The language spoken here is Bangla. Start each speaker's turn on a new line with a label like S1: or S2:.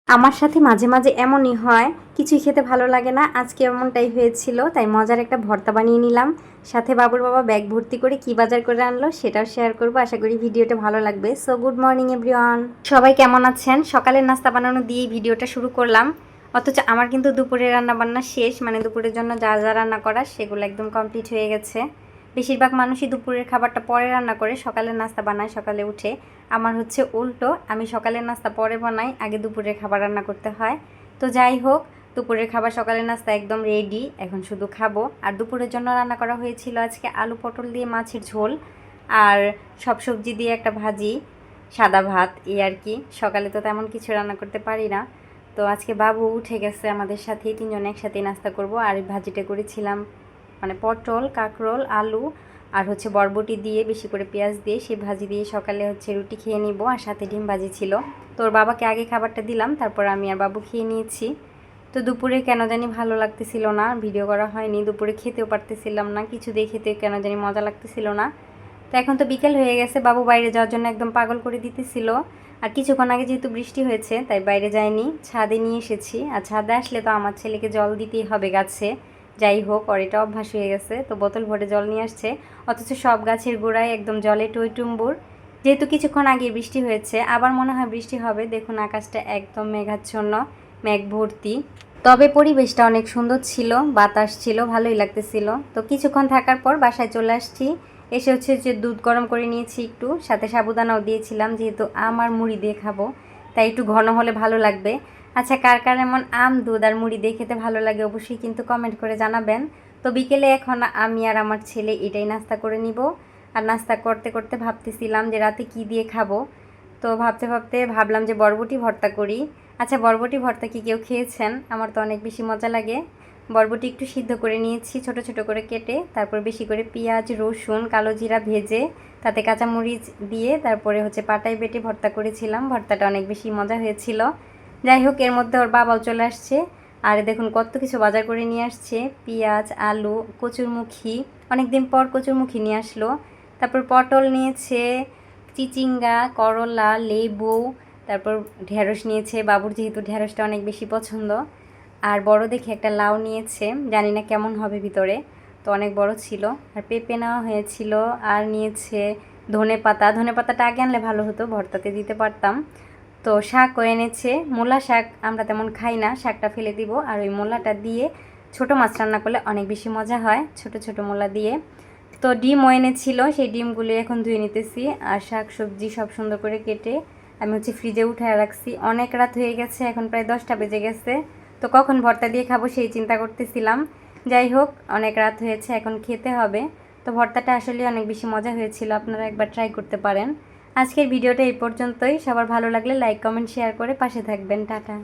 S1: আমার সাথে মাঝে মাঝে এমনই হয়, কিছুই খেতে ভালো লাগে না। আজকে এমনটাই হয়েছিল, তাই মজার একটা ভর্তা বানিয়ে নিলাম। সাথে বাবুর বাবা ব্যাগ ভর্তি করে কি বাজার করে আনলো সেটাও শেয়ার করব। আশা করি ভিডিওটা ভালো লাগবে। সো গুড মর্নিং এভরিওয়ান, সবাই কেমন আছেন? সকালের নাস্তা বানানো দিয়েই ভিডিওটা শুরু করলাম। অথচ আমার কিন্তু দুপুরের রান্না বান্না শেষ, মানে দুপুরের জন্য যা যা রান্না করা সেগুলো একদম কমপ্লিট হয়ে গেছে। বেশিরভাগ মানুষই দুপুরের খাবারটা পরে রান্না করে, সকালের নাস্তা বানায় সকালে উঠে। আমার হচ্ছে উল্টো, আমি সকালের নাস্তা পরে বানাই, আগে দুপুরের খাবার রান্না করতে হয়। তো যাই হোক, দুপুরের খাবার সকালের নাস্তা একদম রেডি, এখন শুধু খাবো। আর দুপুরের জন্য রান্না করা হয়েছিল আজকে আলু পটল দিয়ে মাছের ঝোল আর সব সবজি দিয়ে একটা ভাজি, সাদা ভাত, এই আর কি। সকালে তো তেমন কিছু রান্না করতে পারি না। তো আজকে বাবু উঠে গেছে, আমাদের সাথেই তিনজন একসাথেই নাস্তা করব। আর ভাজিটা করেছিলাম মানে পটল, কাঁকরোল, আলু আর হচ্ছে বরবটি দিয়ে বেশি করে পেঁয়াজ দিয়ে সেই ভাজি দিয়ে সকালে হচ্ছে রুটি খেয়ে নিব। আর সাথে ডিম ভাজি ছিল। তোর বাবাকে আগে খাবারটা দিলাম, তারপর আমি আর বাবু খেয়ে নিয়েছি। তো দুপুরে কেন জানি ভালো লাগতেছিল না, ভিডিও করা হয়নি। দুপুরে খেতেও পারতেছিলাম না, কিছু দিয়ে খেতে কেন জানি মজা লাগতেছিল না। তো এখন তো বিকেল হয়ে গেছে, বাবু বাইরে যাওয়ার জন্য একদম পাগল করে দিতেছিল। আর কিছুক্ষণ আগে যেহেতু বৃষ্টি হয়েছে তাই বাইরে যায়নি, ছাদে নিয়ে এসেছি। আর ছাদে আসলে তো আমার ছেলেকে জল দিতেই হবে গাছে। যাই হোক, ওর এটা অভ্যাস হয়ে গেছে, তো বোতল ভরে জল নিয়ে আসছে। অথচ সব গাছের গোড়ায় একদম জলে টইটুম্বুর। যেহেতু কিছুক্ষণ আগে বৃষ্টি হয়েছে, আবার মনে হয় বৃষ্টি হবে। দেখুন আকাশটা একদম মেঘাচ্ছন্ন, মেঘ ভর্তি। তবে পরিবেশটা অনেক সুন্দর ছিল, বাতাস ছিল, ভালোই লাগতেছিল। তো কিছুক্ষণ থাকার পর বাসায় চলে আসছি। এসে হচ্ছে যে দুধ গরম করে নিয়েছি একটু, সাথে সাবুদানাও দিয়েছিলাম, যেহেতু আম আর মুড়ি দিয়ে খাবো তাই একটু ঘন হলে ভালো লাগবে। আচ্ছা, কার কার এমন আম দুধ আর মুড়ি দিয়ে খেতে ভালো লাগে অবশ্যই কিন্তু কমেন্ট করে জানাবেন। তো বিকেলে এখন আমি আর আমার ছেলে এটাই নাস্তা করে নিব। আর নাস্তা করতে করতে ভাবতেছিলাম যে রাতে কি দিয়ে খাবো। তো ভাবতে ভাবতে ভাবলাম যে বরবটি ভর্তা করি। আচ্ছা, বরবটি ভর্তা কি কেউ খেয়েছেন? আমার তো অনেক বেশি মজা লাগে। বরবটি একটু সিদ্ধ করে নিয়েছি ছোট ছোট করে কেটে, তারপর বেশি করে পেঁয়াজ, রসুন, কালো জিরা ভেজে তাতে কাঁচামরিচ দিয়ে তারপরে হচ্ছে পাটায় বেটে ভর্তা করেছিলাম। ভর্তাটা অনেক বেশি মজা হয়েছিল। যাই হোক, এর মধ্যে ওর বাবাও চলে আসছে। আর দেখুন কত কিছু বাজার করে নিয়ে আসছে, পেঁয়াজ, আলু, কচুরমুখী, অনেকদিন পর কচুরমুখী নিয়ে আসলো। তারপর পটল নিয়েছে, চিচিঙ্গা, করলা, লেবু, তারপর ঢেঁড়স নিয়েছে, বাবুর যেহেতু ঢেঁড়সটা অনেক বেশি পছন্দ। আর বড় দেখে একটা লাউ নিয়েছে, জানি না কেমন হবে ভিতরে, তো অনেক বড় ছিল। আর পেঁপে নেওয়া হয়েছিল। আর নিয়েছে ধনে পাতা, ধনে পাতাটা আগে আনলে ভালো হতো, ভর্তাতে দিতে পারতাম। তো শাকও এনেছে, মূলা শাক আমরা তেমন খাই না, শাকটা ফেলে দিব। আর ওই মূলাটা দিয়ে ছোট মাছ রান্না করলে অনেক বেশি মজা হয়, ছোট ছোট মূলা দিয়ে। তো ডিমও এনেছিল, সেই ডিমগুলো এখন ধুয়ে নিতেছি। আর শাক সবজি সব সুন্দর করে কেটে আমি হচ্ছে ফ্রিজে উঠায় রাখছি। অনেক রাত হয়ে গেছে, এখন প্রায় 10টা বেজে গেছে। তো কখন ভর্তা দিয়ে খাবো সেই চিন্তা করতেছিলাম। যাই হোক, অনেক রাত হয়েছে, এখন খেতে হবে। তো ভর্তাটা আসলে অনেক বেশি মজা হয়েছিল, আপনারা একবার ট্রাই করতে পারেন। আজকের ভিডিওটা এই পর্যন্তই। সবার ভালো লাগলে লাইক কমেন্ট শেয়ার করে পাশে থাকবেন। টাটা।